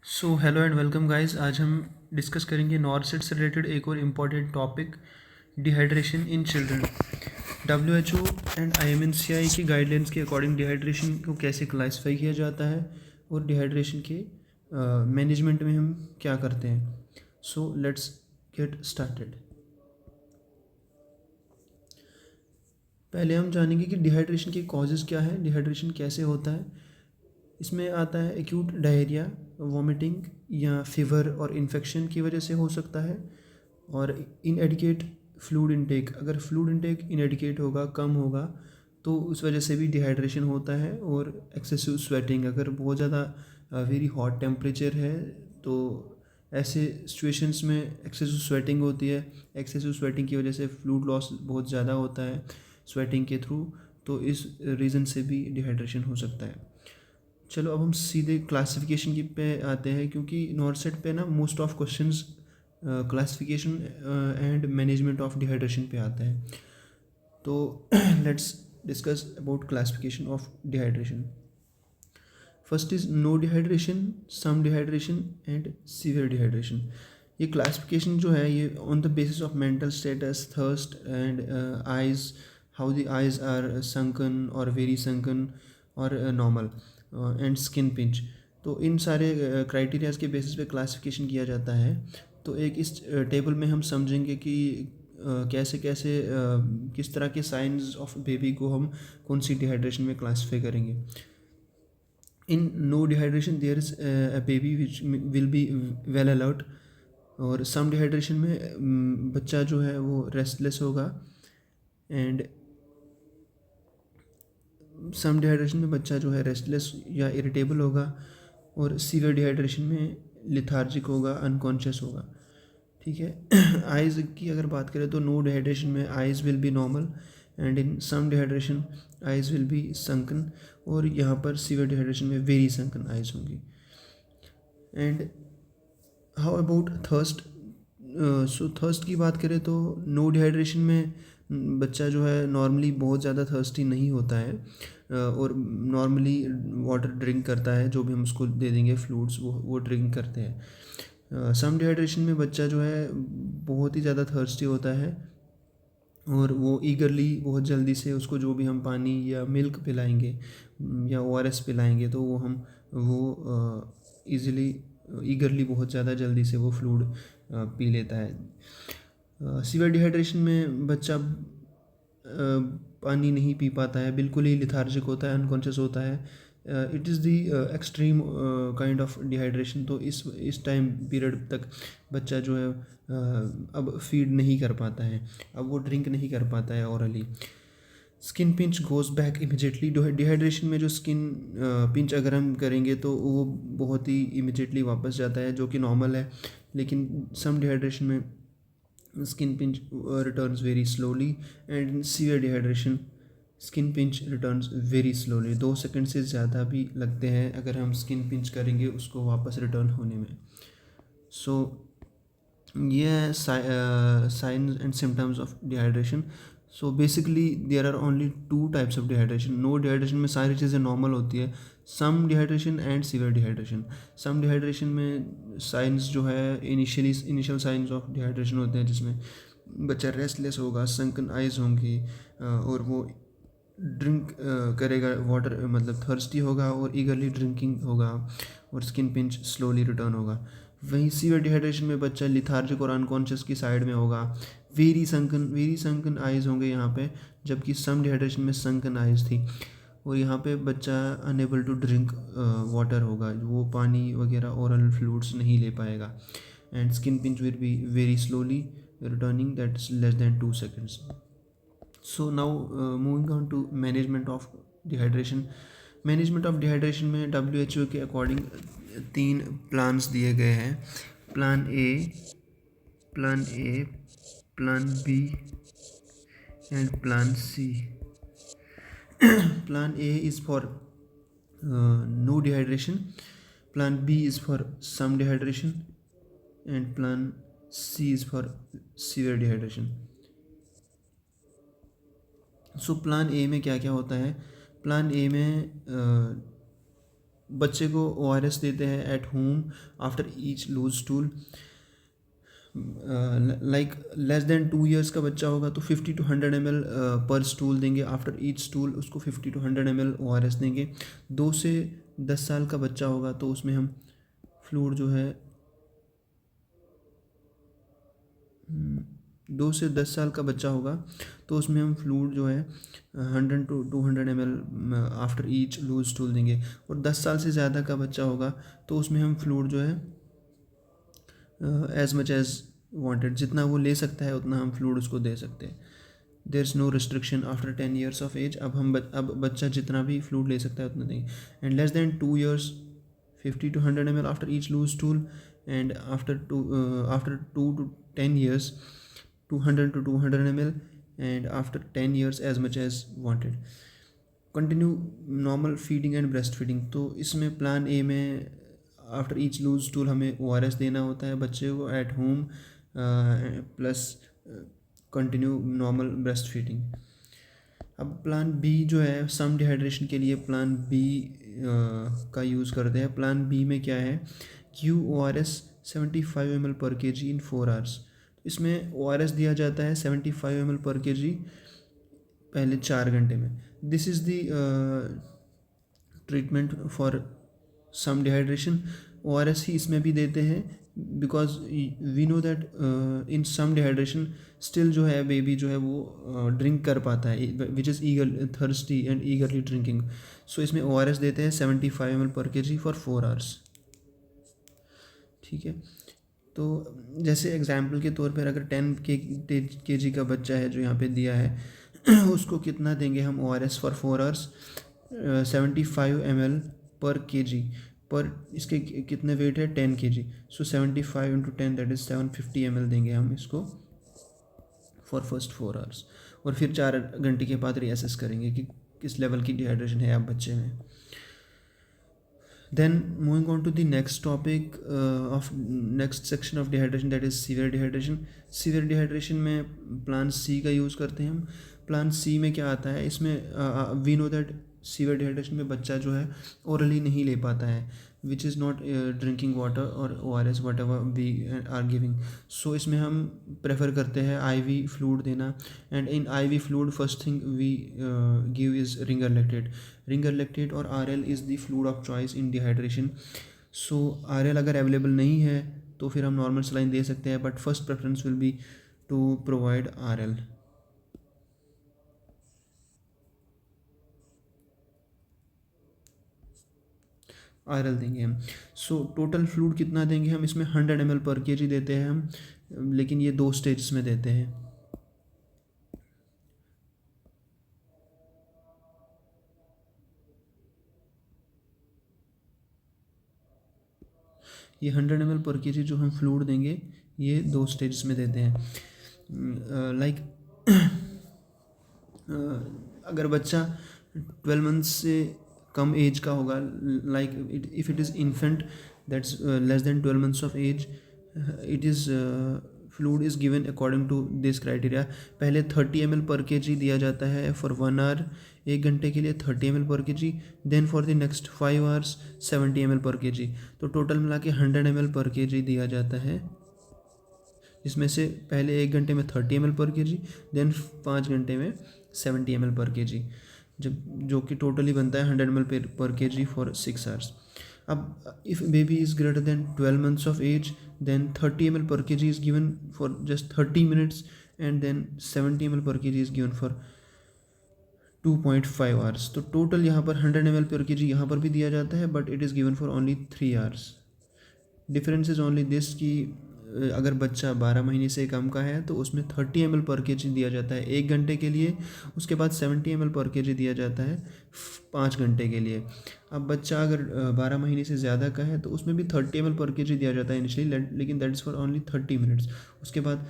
So hello and welcome guys. आज हम discuss करेंगे नॉर्सेट से रिलेटेड एक और important topic, dehydration in children. WHO and IMNCI की गाइडलाइंस के अकॉर्डिंग डिहाइड्रेशन को कैसे क्लासिफाई किया जाता है और डिहाइड्रेशन के मैनेजमेंट में हम क्या करते हैं। So let's get started. पहले हम जानेंगे कि डिहाइड्रेशन के कॉजेज़ क्या है, डिहाइड्रेशन कैसे होता है। इसमें आता है एक्यूट डायरिया, वॉमिटिंग या फीवर और इन्फेक्शन की वजह से हो सकता है। और इनएडिकेट फ्लूइड इनटेक, अगर फ्लूइड इनटेक इनएडिकेट होगा, कम होगा, तो उस वजह से भी डिहाइड्रेशन होता है। और एक्सेसिव स्वेटिंग, अगर बहुत ज़्यादा वेरी हॉट टेम्परेचर है तो ऐसे सिचुएशंस में एक्सेसिव स्वेटिंग होती है। एक्सेसिव स्वेटिंग की वजह से फ्लूइड लॉस बहुत ज़्यादा होता है स्वेटिंग के थ्रू, तो इस रीज़न से भी डिहाइड्रेशन हो सकता है। चलो अब हम सीधे क्लासिफिकेशन की पे आते हैं, क्योंकि नॉर्सेट पे ना most of questions classification and management of dehydration पे आते हैं। तो let's discuss about classification of dehydration. First is no dehydration, some dehydration and severe dehydration. ये क्लासिफिकेशन जो है ये on the basis of mental status, thirst and eyes, how the eyes are sunken और very sunken और normal and skin pinch. तो इन सारे criterias के बेसिस पे क्लासिफिकेशन किया जाता है। तो एक इस टेबल में हम समझेंगे कि कैसे कैसे किस तरह के साइंस ऑफ बेबी को हम कौन सी डिहाइड्रेशन में क्लासीफाई करेंगे। In no dehydration there is a baby which will be well alert. और सम डिहाइड्रेशन में बच्चा जो है वो रेस्टलेस होगा। एंड सम डिहाइड्रेशन में बच्चा जो है रेस्टलेस या इरिटेबल होगा। और सीवियर डिहाइड्रेशन में लिथार्जिक होगा, अनकॉन्शियस होगा। ठीक है। आइज़ की अगर बात करें तो नो डिहाइड्रेशन में eyes will be normal and in some dehydration eyes will be sunken. और यहाँ पर सीवियर डिहाइड्रेशन में वेरी संकन आइज़ होंगी। And how about thirst. So thirst की बात करें तो नो डिहाइड्रेशन में बच्चा जो है नॉर्मली बहुत ज़्यादा थर्स्टी नहीं होता है और नॉर्मली वाटर ड्रिंक करता है, जो भी हम उसको दे देंगे फ्लूइड्स वो ड्रिंक करते हैं। सम डिहाइड्रेशन में बच्चा जो है बहुत ही ज़्यादा थर्स्टी होता है और वो ईगरली बहुत जल्दी से उसको जो भी हम पानी या मिल्क पिलाएंगे या ORS पिलाएंगे तो वो ईज़िली ईगरली बहुत ज़्यादा जल्दी से वो फ्लूइड पी लेता है। सीवियर डिहाइड्रेशन में बच्चा पानी नहीं पी पाता है, बिल्कुल ही लिथार्जिक होता है, अनकॉन्शियस होता है। It is the extreme kind of dehydration. तो इस टाइम पीरियड तक बच्चा जो है अब फीड नहीं कर पाता है, अब वो ड्रिंक नहीं कर पाता है hourly. Skin pinch goes back immediately. Dehydration में जो स्किन पिंच अगर हम करेंगे तो वो बहुत ही इमिजिएटली वापस जाता है, जो कि नॉर्मल है। लेकिन सम डिहाइड्रेशन में skin pinch returns very slowly and in severe dehydration skin pinch returns very slowly. 2 second से ज़्यादा भी लगते हैं अगर हम स्किन पिंच करेंगे उसको वापस रिटर्न होने में। सो ये है signs and symptoms of dehydration. So basically there are only 2 types of dehydration. No dehydration में सारी चीज़ें नॉर्मल होती है, some dehydration and severe dehydration. Some dehydration में साइंस जो है इनिशियल साइंस ऑफ डिहाइड्रेशन होते हैं, जिसमें बच्चा रेस्टलेस होगा, संकन आइज होंगी और वो ड्रिंक करेगा वाटर, मतलब थर्स्टी होगा और ईगरली ड्रिंकिंग होगा और स्किन पिंच स्लोली रिटर्न होगा। वहीं सीवियर डिहाइड्रेशन में बच्चा लिथार्जिक और अनकॉन्शियस की साइड में होगा। वेरी संकन आइज़ होंगे यहाँ पे, जबकि सम डिहाइड्रेशन में संकन आइज़ थी। और यहाँ पे बच्चा अनेबल टू ड्रिंक वाटर होगा, वो पानी वगैरह ओरल फ्लूइड्स नहीं ले पाएगा। And skin pinch will be very slowly returning, that is less than 2 seconds. So now moving on to management of dehydration. Management of dehydration में WHO के according 3 plans दिए गए हैं। Plan A, plan B and plan C. Plan A is for no dehydration, plan B is for some dehydration and plan C is for severe dehydration. So plan A में क्या क्या होता है। Plan A में बच्चे को ORS देते हैं at home after each loose stool. Like less than 2 years का बच्चा होगा तो 50 to 100 ml पर स्टूल देंगे। आफ्टर ईच स्टूल उसको 50 to 100 ml ORS देंगे। 2 से 10 साल का बच्चा होगा तो उसमें हम फ्लूइड जो है 2 से 10 साल का बच्चा होगा तो उसमें हम फ्लूइड जो है 100 to 200 ml after each loose stool देंगे। और 10 साल से ज़्यादा का बच्चा होगा तो उसमें हम फ्लूइड जो है एज मच एज वांटेड, जितना वो ले सकता है उतना हम फ्लूइड उसको दे सकते हैं। There is no restriction after 10 years of age. अब बच्चा जितना भी फ्लूइड ले सकता है उतना देंगे। And less than 2 years 50 to 100 ml after each loose stool. And after 2 to 10 years 200 to 200 ml। And after 10 years as much as wanted. Continue normal feeding and breast feeding. तो इसमें प्लान ए में after each loose stool हमें ORS देना होता है बच्चे को at home plus continue normal breast feeding. अब प्लान बी जो है सम डिहाइड्रेशन के लिए प्लान बी का यूज़ करते हैं। प्लान बी में क्या है, ORS 75 ml पर kg इन 4 hours। इसमें ORS दिया जाता है 75 ml पर kg पहले 4 घंटे में। This is the treatment for some dehydration. ORS ही इसमें भी देते हैं because we know that in some dehydration still जो है बेबी जो है वो ड्रिंक कर पाता है which is eager thirsty and eagerly drinking. So इसमें ORS देते हैं 75 ml per kg for 4 hours। ठीक है, तो जैसे एग्जाम्पल के तौर पर अगर 10 kg का बच्चा है जो यहाँ पे दिया है उसको कितना देंगे हम ORS for 4 hours 75 ml per kg पर इसके कितने वेट है 10 kg। So 75 into 10 that is 750 ml देंगे हम इसको फॉर फर्स्ट 4 hours। और फिर 4 घंटे के बाद रीअसेस करेंगे कि किस लेवल की डिहाइड्रेशन है आप बच्चे में। Then moving on to the next topic of next section of dehydration, that is severe dehydration। severe dehydration में प्लान सी का यूज़ करते हैं हम। प्लान सी में क्या आता है, इसमें we know that severe dehydration में बच्चा जो है ओरली नहीं ले पाता है which is not drinking water और ORS whatever we are giving. So इसमें हम प्रेफर करते हैं IV फ्लूइड देना। And in IV fluid first thing we give is ringer lactate. Ringer lactate और RL is the fluid of choice in dehydration. So RL अगर available नहीं है तो फिर हम नॉर्मल सलाइन दे सकते हैं, but first preference will be to provide RL। RL देंगे हम। सो टोटल फ्लूइड कितना देंगे हम इसमें 100 ml पर kg देते हैं हम, लेकिन ये 2 स्टेजेस में देते हैं। ये 100 ml पर kg जो हम फ्लूइड देंगे ये 2 स्टेजेस में देते हैं। लाइक अगर बच्चा 12 मंथ्स से कम एज का होगा, like if it is infant that's less than 12 months of age, it is fluid is given according to this criteria. पहले 30 ml पर kg दिया जाता है फॉर 1 hour, 1 घंटे के लिए 30 ml per kg। Then for the next 5 hours 70 ml per kg। तो total मिला के 100 ml पर kg दिया जाता है, जिसमें से पहले 1 घंटे में 30 ml पर kg, देन 5 घंटे में 70 ml पर kg, जो कि टोटली बनता है 100 ml per kg for 6 hours। अब if baby is greater than 12 months of age then 30 ml per kg is given for just 30 minutes and then 70 ml per kg is given for 2.5 hours। तो total यहाँ पर 100 ml per kg यहाँ पर भी दिया जाता है, but it is given for only 3 hours। Difference is only this कि अगर बच्चा 12 महीने से कम का है तो उसमें 30 ml पर kg दिया जाता है 1 घंटे के लिए, उसके बाद 70 ml पर kg दिया जाता है 5 घंटे के लिए। अब बच्चा अगर 12 महीने से ज़्यादा का है तो उसमें भी 30 ml पर kg दिया जाता है इनिशियली, लेकिन that is for only 30 minutes। उसके बाद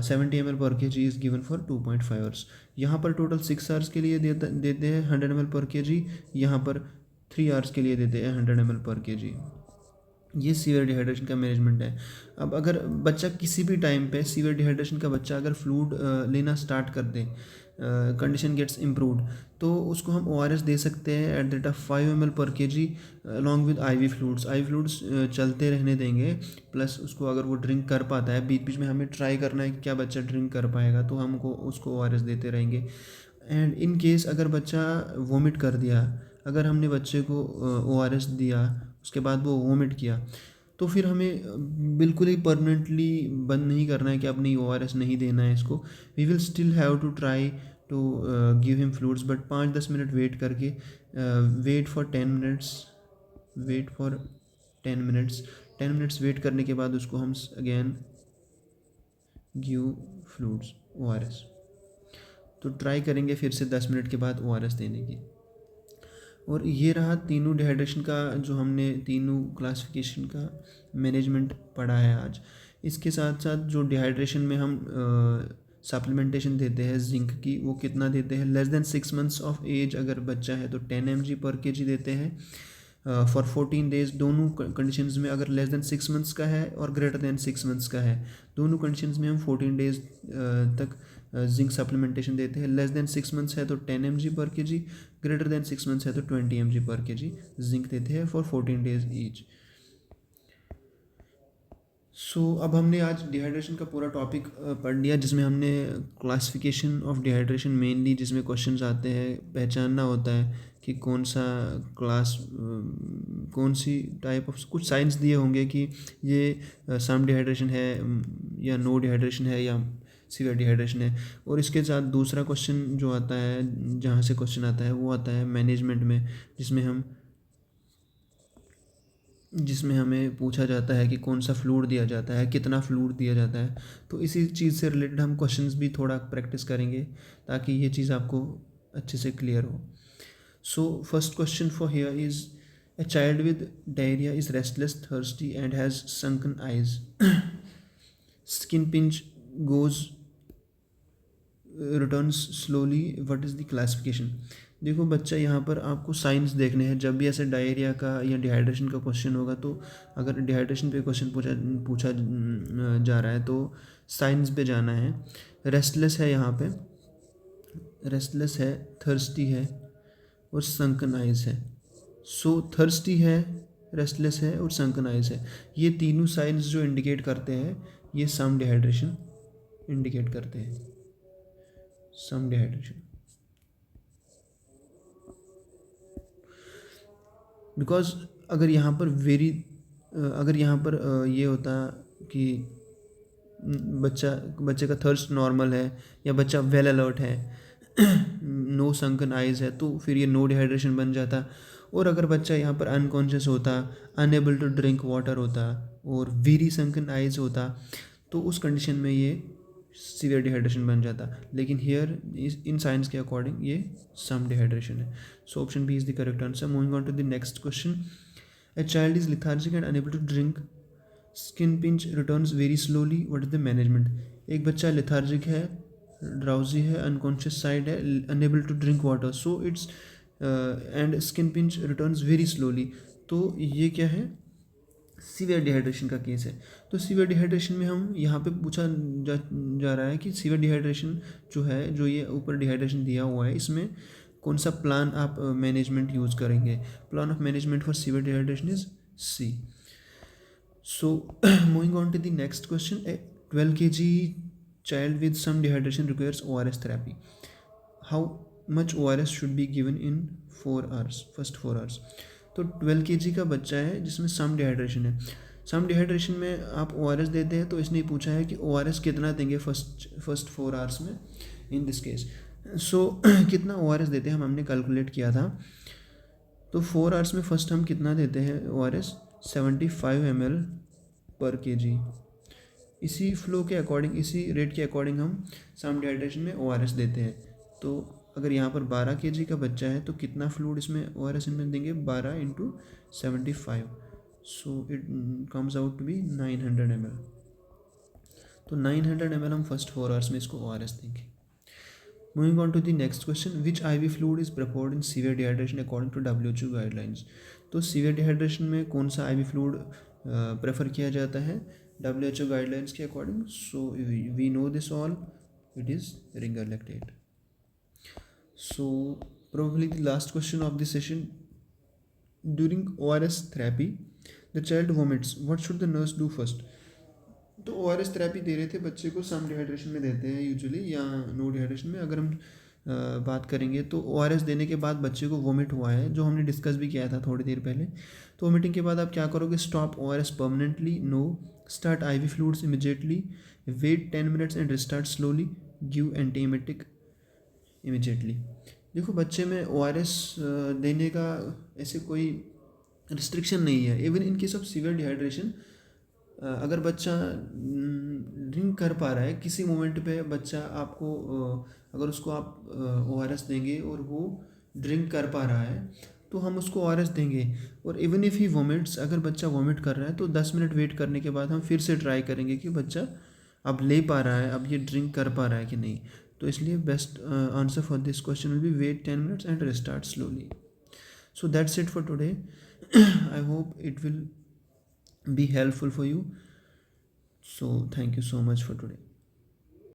70 ml per kg is given for 2.5 hours। यहाँ पर टोटल 6 hours के लिए देते हैं 100 ml पर kg, यहाँ पर 3 hours के लिए देते हैं 100 ml पर kg। ये सीवियर डिहाइड्रेशन का मैनेजमेंट है। अब अगर बच्चा किसी भी टाइम पे सीवियर डिहाइड्रेशन का बच्चा अगर फ्लूइड लेना स्टार्ट कर दे, कंडीशन गेट्स इम्प्रूव्ड, तो उसको हम ORS दे सकते हैं at the rate of 5 ml per kg along with IV fluids. IV fluids चलते रहने देंगे, प्लस उसको अगर वो ड्रिंक कर पाता है, बीच बीच में हमें ट्राई करना है कि क्या बच्चा ड्रिंक कर पाएगा, तो हमको उसको ORS देते रहेंगे। एंड इन केस अगर बच्चा वोमिट कर दिया, अगर हमने बच्चे को ORS दिया, उसके बाद वो वोमिट किया, तो फिर हमें बिल्कुल ही परमानेंटली बंद नहीं करना है कि अब नहीं ORS नहीं देना है इसको। We will still have to try to give him fluids, but 5-10 minute wait करके, wait for 10 minutes, wait for 10 minutes, 10 minutes wait करने के बाद उसको हम अगेन गिव फ्लूइड्स ORS। तो ट्राई करेंगे फिर से 10 मिनट के बाद ORS देने की। और ये रहा तीनों डिहाइड्रेशन का, जो हमने तीनों क्लासिफिकेशन का मैनेजमेंट पढ़ा है आज। इसके साथ साथ जो डिहाइड्रेशन में हम सप्लीमेंटेशन देते हैं जिंक की, वो कितना देते हैं, less than 6 months of age अगर बच्चा है तो 10 mg पर kg देते हैं फॉर 14 डेज। दोनों कंडीशंस में, अगर लेस देन 6 मंथ्स का है और ग्रेटर देन 6 मंथ्स का है, दोनों कंडीशंस में हम 14 डेज तक जिंक सप्लीमेंटेशन देते हैं। लेस देन 6 मंथ्स है तो 10 mg पर kg, ग्रेटर देन 6 मंथ्स है तो 20 mg पर kg जिंक देते हैं फॉर 14 डेज ईच। सो अब हमने आज डिहाइड्रेशन का पूरा टॉपिक पढ़ लिया, जिसमें हमने क्लासिफिकेशन ऑफ डिहाइड्रेशन मेनली, जिसमें क्वेश्चंस आते हैं, पहचानना होता है कि कौन सा क्लास, कौन सी टाइप ऑफ, कुछ साइंस दिए होंगे कि ये सम डिहाइड्रेशन है या नो डिहाइड्रेशन है या सीवियर डिहाइड्रेशन है। और इसके साथ दूसरा क्वेश्चन जो आता है, जहाँ से क्वेश्चन आता है, वो आता है मैनेजमेंट में, जिसमें हमें पूछा जाता है कि कौन सा फ्लूइड दिया जाता है, कितना फ्लूइड दिया जाता है। तो इसी चीज़ से रिलेटेड हम क्वेश्चंस भी थोड़ा प्रैक्टिस करेंगे ताकि ये चीज़ आपको अच्छे से क्लियर हो। So first question for here is, a child with diarrhea is restless, thirsty and has sunken eyes. Skin pinch, goes, returns slowly. What is the classification? देखो बच्चा, यहाँ पर आपको साइंस देखने हैं। जब भी ऐसे डायरिया का या डिहाइड्रेशन का क्वेश्चन होगा, तो अगर डिहाइड्रेशन पे क्वेश्चन पूछा जा रहा है तो साइंस पे जाना है। रेस्टलेस है, यहाँ पे रेस्टलेस है, थर्स्टी है और संकन आइज है। सो थर्स्टी है, रेस्टलेस है और संकन आइज है, ये तीनों साइंस जो इंडिकेट करते हैं, ये सम डिहाइड्रेशन इंडिकेट करते हैं, सम डिहाइड्रेशन। बिकॉज अगर यहाँ पर ये होता कि बच्चे का थर्स्ट नॉर्मल है या बच्चा वेल अलर्ट है, नो संकन आइज है, तो फिर ये नो डिहाइड्रेशन बन जाता। और अगर बच्चा यहाँ पर अनकॉन्शियस होता, अनएबल टू ड्रिंक वाटर होता और वेरी संकन आइज होता, तो उस कंडीशन में ये सीवियर डिहाइड्रेशन बन जाता। लेकिन हियर इन साइंस के अकॉर्डिंग ये सम डिहाइड्रेशन है। So option B is the correct answer. Moving on to the next question, a child is lethargic and unable to drink, skin pinch returns very slowly, what is the management? एक बच्चा lethargic है, drowsy है, unconscious side है, unable to drink water, so it's and skin pinch returns very slowly, तो ये क्या है? Severe dehydration का केस है। तो सीवियर डिहाइड्रेशन में हम यहाँ पे पूछा जा रहा है कि सीवियर डिहाइड्रेशन जो है, जो ये ऊपर डिहाइड्रेशन दिया हुआ है, इसमें कौन सा प्लान आप मैनेजमेंट यूज़ करेंगे? Plan of management for severe dehydration is C. So moving on to the next question, a 12 kg child with some dehydration requires ORS therapy. How much ORS should be given in 4 hours, first 4 hours? तो 12 kg का बच्चा है जिसमें सम dehydration है। Some dehydration में आप ORS देते हैं, तो इसने पूछा है कि ORS कितना देंगे फर्स्ट 4 आवर्स में इन दिस केस। सो कितना ORS देते हैं हमने कैलकुलेट किया था। तो 4 आवर्स में फर्स्ट हम कितना देते हैं ORS? 75 ml per kg। इसी फ्लो के अकॉर्डिंग, इसी रेट के अकॉर्डिंग हम सम डिहाइड्रेशन में ORS देते हैं। तो अगर यहाँ पर 12 kg का बच्चा है तो कितना फ्लूइड इसमें ORS इनमें देंगे? 12 × 75, so it comes out to be 900 ml। तो 900 ml हम फर्स्ट 4 आवर्स में इसको ORS देंगे। Moving on to the next question, which IV fluid is preferred in severe dehydration according to WHO guidelines? तो severe dehydration में कौन सा IV fluid prefer किया जाता है WHO गाइडलाइंस के according? So we know this all, it is ringer lactate. So probably the last question of this session: during ORS therapy, the child vomits. What should the nurse do first? तो ORS therapy दे रहे थे बच्चे को, सम dehydration में देते हैं usually, या no dehydration में। अगर हम बात करेंगे तो ORS देने के बाद बच्चे को वोमिट हुआ है, जो हमने डिस्कस भी किया था थोड़ी देर पहले। तो वोमिटिंग के बाद आप क्या करोगे? Stop ORS permanently, no. Start IV fluids immediately, wait 10 minutes and restart slowly, give antiemetic immediately. देखो, बच्चे में ORS देने का ऐसे कोई रिस्ट्रिक्शन नहीं है। Even in case of severe dehydration, अगर बच्चा ड्रिंक कर पा रहा है किसी मोमेंट पे, बच्चा आपको अगर उसको आप ORS देंगे और वो ड्रिंक कर पा रहा है, तो हम उसको ORS देंगे। और इवन इफ़ ही वोमिट्स, अगर बच्चा वोमिट कर रहा है तो 10 मिनट वेट करने के बाद हम फिर से ट्राई करेंगे कि बच्चा अब ले पा रहा है, अब ये ड्रिंक कर पा रहा है कि नहीं। तो इसलिए best answer for this question will be wait 10 minutes and restart slowly. So that's it for today. I hope it will be helpful for you. So thank you so much for today.